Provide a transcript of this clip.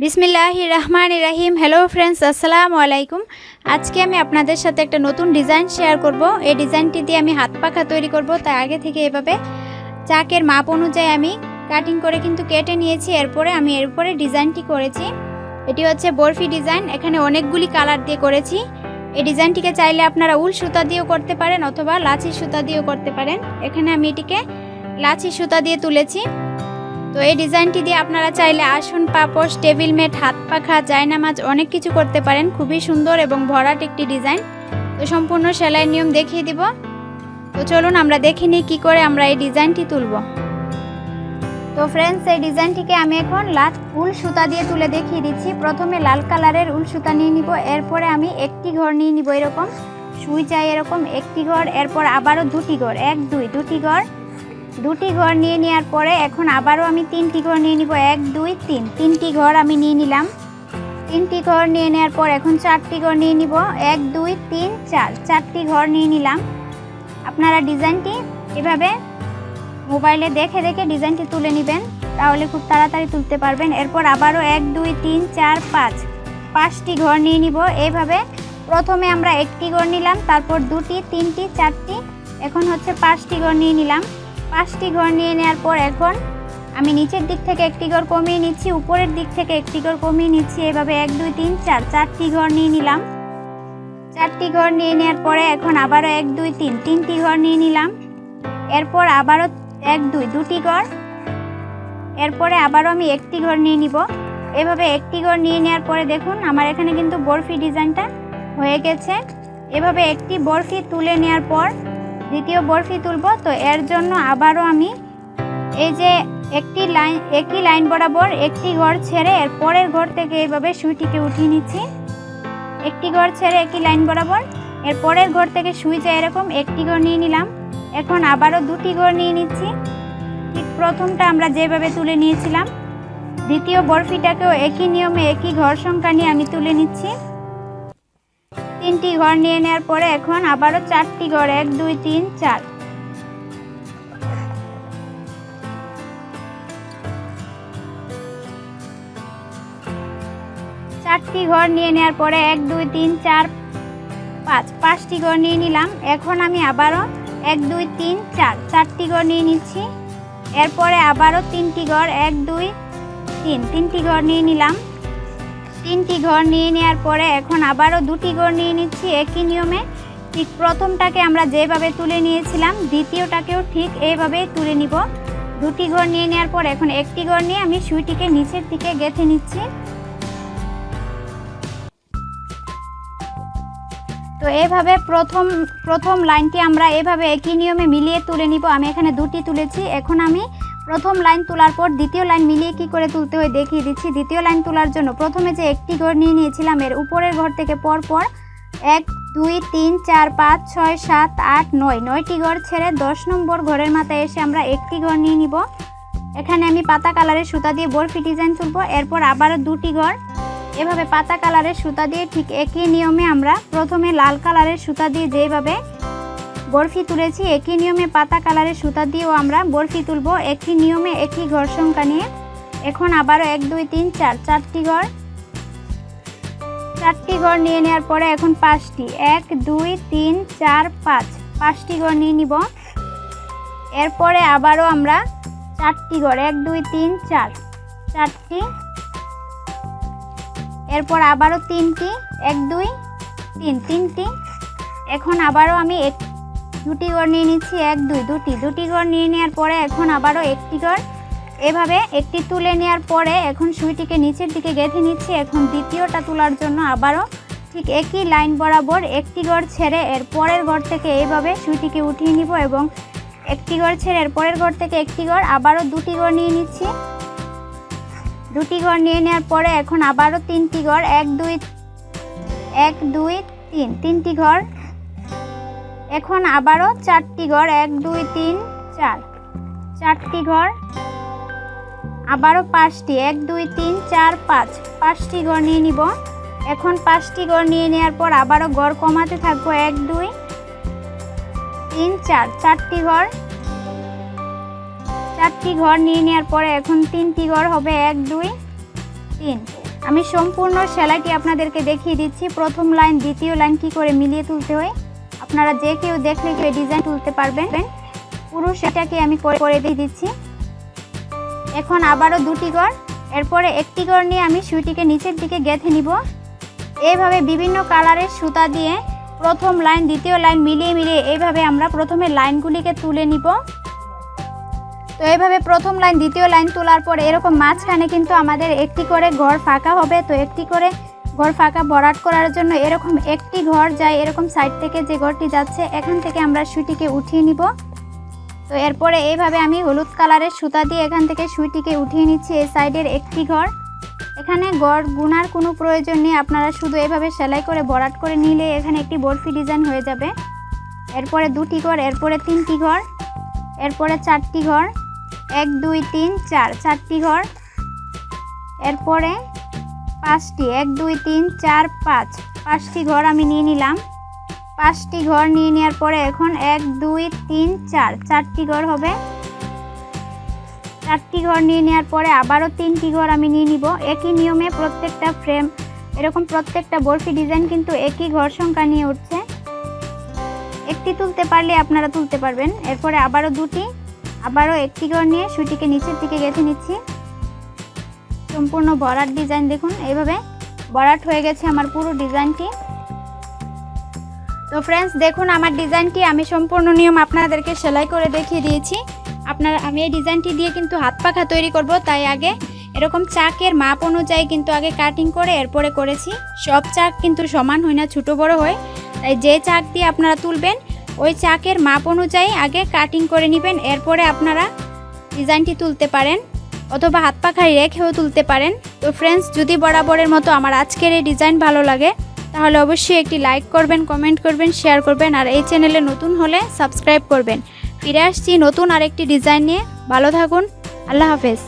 বিসমিল্লাহির রহমানির রহিম। Hello friends, আসসালামু আলাইকুম। আজকে আমি আপনাদের সাথে একটা নতুন ডিজাইন শেয়ার করব। এই ডিজাইনটি দিয়ে আমি হাত পাখা তৈরি করব। তাই আগে থেকে এভাবে চাকের মাপ অনুযায়ী আমি কাটিং করে কিন্তু কেটে নিয়েছি। এরপরে আমি এর উপরে ডিজাইনটি করেছি। এটি হচ্ছে বরফি ডিজাইন। এখানে অনেকগুলি কালার দিয়ে করেছি। এই ডিজাইনটিকে চাইলে আপনারা উল সুতা দিয়েও করতে পারেন অথবা লাচির সুতা দিয়েও করতে পারেন। এখানে আমি এটিকে লাচির সুতা দিয়ে তুলেছি। তো এই ডিজাইনটি দিয়ে আপনারা চাইলে আসন, পাপোশ, টেবিল ম্যাট, হাত পাখা, জায়নামাজ অনেক কিছু করতে পারেন। খুবই সুন্দর এবং ভরাট একটি ডিজাইন। তো সম্পূর্ণ সেলাই নিয়ম দেখিয়ে দিব। তো চলুন আমরা দেখে নিই কী করে আমরা এই ডিজাইনটি তুলব। তো ফ্রেন্ডস, এই ডিজাইনটিকে আমি এখন উল সুতা দিয়ে তুলে দেখিয়ে দিচ্ছি। প্রথমে লাল কালারের উল সুতা নিয়ে নিব। এরপরে আমি একটি ঘর নিয়ে নিব, এরকম সুই চাই এরকম একটি ঘর। এরপর আবারও দুটি ঘর, এক দুই, দুটি ঘর নিয়ে নেওয়ার পরে এখন আবারও আমি তিনটি ঘর নিয়ে নিব, এক দুই তিন, তিনটি ঘর আমি নিয়ে নিলাম। তিনটি ঘর নিয়ে নেওয়ার পর এখন চারটি ঘর নিয়ে নিব, এক দুই তিন চার, চারটি ঘর নিয়ে নিলাম। আপনারা ডিজাইনটি এভাবে মোবাইলে দেখে দেখে ডিজাইনটি তুলে নেবেন, তাহলে খুব তাড়াতাড়ি তুলতে পারবেন। এরপর আবারও এক দুই তিন চার পাঁচ, পাঁচটি ঘর নিয়ে নিব। এইভাবে প্রথমে আমরা একটি ঘর নিলাম, তারপর দুটি, তিনটি, চারটি, এখন হচ্ছে পাঁচটি ঘর নিয়ে নিলাম। পাঁচটি ঘর নিয়ে নেওয়ার পর এখন আমি নিচের দিক থেকে একটি ঘর কমিয়ে নিচ্ছি, উপরের দিক থেকে একটি ঘর কমিয়ে নিচ্ছি। এভাবে এক দুই তিন চার, চারটি ঘর নিয়ে নিলাম। চারটি ঘর নিয়ে নেওয়ার পরে এখন আবারও এক দুই তিন, তিনটি ঘর নিয়ে নিলাম। এরপর আবারও এক দুই, দুটি ঘর। এরপরে আবারও আমি একটি ঘর নিয়ে নিব। এভাবে একটি ঘর নিয়ে নেওয়ার পরে দেখুন আমার এখানে কিন্তু বরফি ডিজাইনটা হয়ে গেছে। এভাবে একটি বরফি তুলে নেওয়ার পর দ্বিতীয় বরফি তুলব। তো এর জন্য আবারও আমি এই যে একই লাইন বরাবর একটি ঘর ছেড়ে এর পরের ঘর থেকে এইভাবে সুইটিকে উঠিয়ে নিচ্ছি। একটি ঘর ছেড়ে একই লাইন বরাবর এর পরের ঘর থেকে সুই যায় এরকম একটি ঘর নিয়ে নিলাম। এখন আবারও দুটি ঘর নিয়ে নিচ্ছি। ঠিক প্রথমটা আমরা যেভাবে তুলে নিয়েছিলাম, দ্বিতীয় বরফিটাকেও একই নিয়মে একই ঘর সংখ্যা নিয়ে আমি তুলে নিচ্ছি। তিনটি ঘর নিয়ে নেওয়ার পরে এখন আবারও চারটি ঘর, এক দুই তিন চার, চারটি ঘর নিয়ে নেওয়ার পরে এক দুই তিন চার পাঁচ, পাঁচটি ঘর নিয়ে নিলাম। এখন আমি আবারও এক দুই তিন চার, চারটি ঘর নিয়ে নিচ্ছি। এরপরে আবারও তিনটি ঘর, এক দুই তিন, তিনটি ঘর নিয়ে নিলাম। তিনটি ঘর নিয়ে নেওয়ার পরে এখন আবারও দুটি ঘর নিয়ে নিচ্ছি একই নিয়মে। ঠিক প্রথমটাকে আমরা যেভাবে তুলে নিয়েছিলাম দ্বিতীয়টাকেও ঠিক এইভাবেই তুলে নিব। দুটি ঘর নিয়ে নেওয়ার পর এখন একটি ঘর নিয়ে আমি সুইটিকে নিচের দিকে গেঁথে নিচ্ছি। তো এইভাবে প্রথম লাইনটি আমরা এভাবে একই নিয়মে মিলিয়ে তুলে নিব। আমি এখানে দুটি তুলেছি। এখন আমি প্রথম লাইন তোলার পর দ্বিতীয় লাইন মিলিয়ে কি করে তুলতে হয় দেখিয়ে দিচ্ছি। দ্বিতীয় লাইন তোলার জন্য প্রথমে যে একটি ঘর নিয়ে নিয়েছিলাম এর উপরের ঘর থেকে পরপর এক দুই তিন চার পাঁচ ছয় সাত আট নয়, নয়টি ঘর ছেড়ে 10 নম্বর ঘরের মাথায় এসে আমরা একটি ঘর নিয়ে নিব। এখানে আমি পাতা কালারের সুতা দিয়ে বরফি ডিজাইন তুলব। এরপর আবারও দুটি ঘর, এভাবে পাতা কালারের সুতা দিয়ে ঠিক একই নিয়মে আমরা প্রথমে লাল কালারের সুতা দিয়ে যেভাবে বরফি তুলেছি একই নিয়মে পাতা কালারের সুতা দিয়েও আমরা বরফি তুলব, একই নিয়মে একই ঘর সংখ্যা নিয়ে। এখন আবারও এক দুই তিন চার, চারটি ঘর, চারটি ঘর নিয়ে নেওয়ার পরে এখন পাঁচটি, এক দুই তিন চার পাঁচ, পাঁচটি ঘর নিয়ে নিব। এরপরে আবারও আমরা চারটি ঘর, এক দুই তিন চার, চারটি। এরপর আবারও তিনটি, এক দুই তিন, তিনটি। এখন আবারও আমি দুটি ঘর নিয়ে নিচ্ছি, এক দুই, দুটি ঘর নিয়ে নেওয়ার পরে এখন আবারও একটি ঘর। এভাবে একটি তুলে নেওয়ার পরে এখন সুইটিকে নিচের দিকে গেঁথে নিচ্ছি। এখন দ্বিতীয়টা তোলার জন্য আবারও ঠিক একই লাইন বরাবর একটি ঘর ছেড়ে এর পরের ঘর থেকে এইভাবে সুইটিকে উঠিয়ে নিব এবং একটি ঘর ছেড়ে এর পরের ঘর থেকে একটি ঘর, আবারও দুটি ঘর নিয়ে নিচ্ছি। দুটি ঘর নিয়ে নেওয়ার পরে এখন আবারও তিনটি ঘর, এক দুই তিন, তিনটি ঘর। এখন আবারও চারটি ঘর, এক দুই তিন চার, চারটি ঘর। আবারও পাঁচটি, এক দুই তিন চার পাঁচ, পাঁচটি ঘর নিয়ে নিব। এখন পাঁচটি ঘর নিয়ে নেওয়ার পর আবারও ঘর কমাতে থাকবো, এক দুই তিন চার, চারটি ঘর। চারটি ঘর নিয়ে নেওয়ার পরে এখন তিনটি ঘর হবে, এক দুই তিন, আমি সম্পূর্ণ সেলাইটি আপনাদেরকে দেখিয়ে দিচ্ছি। প্রথম লাইন দ্বিতীয় লাইন কি করে মিলিয়ে তুলতে হয়, আপনারা যে কেউ দেখলে কেউ ডিজাইন তুলতে পারবেন। পুরো সেটাকে আমি করে দিয়ে দিচ্ছি। এখন আবারও দুটি ঘর, এরপরে একটি ঘর নিয়ে আমি সুইটিকে নিচের দিকে গেঁথে নিব। এইভাবে বিভিন্ন কালারের সুতা দিয়ে প্রথম লাইন দ্বিতীয় লাইন মিলিয়ে এইভাবে আমরা প্রথমে লাইনগুলিকে তুলে নিব। তো এইভাবে প্রথম লাইন দ্বিতীয় লাইন তোলার পর এরকম মাঝখানে কিন্তু আমাদের একটি করে ঘর ফাঁকা হবে। তো একটি করে ঘর ফাঁকা ভরাট করার জন্য এরকম একটি ঘর যায়, এরকম সাইড থেকে যে ঘরটি যাচ্ছে এখান থেকে আমরা সুইটিকে উঠিয়ে নিব। তো এরপরে এইভাবে আমি হলুদ কালারের সুতা দিয়ে এখান থেকে সুইটিকে উঠিয়ে নিচ্ছি। এই সাইডের একটি ঘর, এখানে ঘর গুনার কোনো প্রয়োজন নেই, আপনারা শুধু এভাবে সেলাই করে ভরাট করে নিলে এখানে একটি বরফি ডিজাইন হয়ে যাবে। এরপরে দুটি ঘর, এরপরে তিনটি ঘর, এরপরে চারটি ঘর, 1 2 3 4 চারটি ঘর, এরপরে পাঁচটি 1 2 3 4 5 পাঁচটি ঘর আমি নিয়ে নিলাম। পাঁচটি ঘর নিয়ে নেওয়ার পরে এখন 1 2 3 4 চারটি ঘর হবে। চারটি ঘর নিয়ে নেওয়ার পরে আবারও তিনটি ঘর আমি নিয়ে নিব। একই নিয়মে প্রত্যেকটা ফ্রেম এরকম প্রত্যেকটা বরফি ডিজাইন কিন্তু একই ঘর সংখ্যা নিয়ে উঠছে। একটি তুলতে পারলে আপনারা তুলতে পারবেন। এরপরে আবারও দুটি, আবারও একটি ঘর নিয়ে সুইটিকে নিচের দিকে গেঁথে নিচ্ছি। সম্পূর্ণ ভরাট ডিজাইন দেখুন, এইভাবে ভরাট হয়ে গেছে আমার পুরো ডিজাইনটি। তো ফ্রেন্ডস দেখুন আমার ডিজাইনটি আমি সম্পূর্ণ নিয়ম আপনাদেরকে সেলাই করে দেখিয়ে দিয়েছি। আমি এই ডিজাইনটি দিয়ে কিন্তু হাত পাখা তৈরি করব, তাই আগে এরকম চাকের মাপ অনুযায়ী কিন্তু আগে কাটিং করে এরপরে করেছি। সব চাক কিন্তু সমান হয় না, ছোটো বড় হয়, তাই যে চাক দিয়ে আপনারা তুলবেন ওই চাকের মাপ অনুযায়ী আগে কাটিং করে নেবেন, এরপরে আপনারা ডিজাইনটি তুলতে পারেন অথবা হাত পাখায় রেখেও তুলতে পারেন। তো ফ্রেন্ডস যদি বরাবরের মতো আমার আজকের এই ডিজাইন ভালো লাগে তাহলে অবশ্যই একটি লাইক করবেন, কমেন্ট করবেন, শেয়ার করবেন, আর এই চ্যানেলে নতুন হলে সাবস্ক্রাইব করবেন। ফিরে আসছি নতুন আরেকটি ডিজাইন নিয়ে। ভালো থাকুন, আল্লাহ হাফেজ।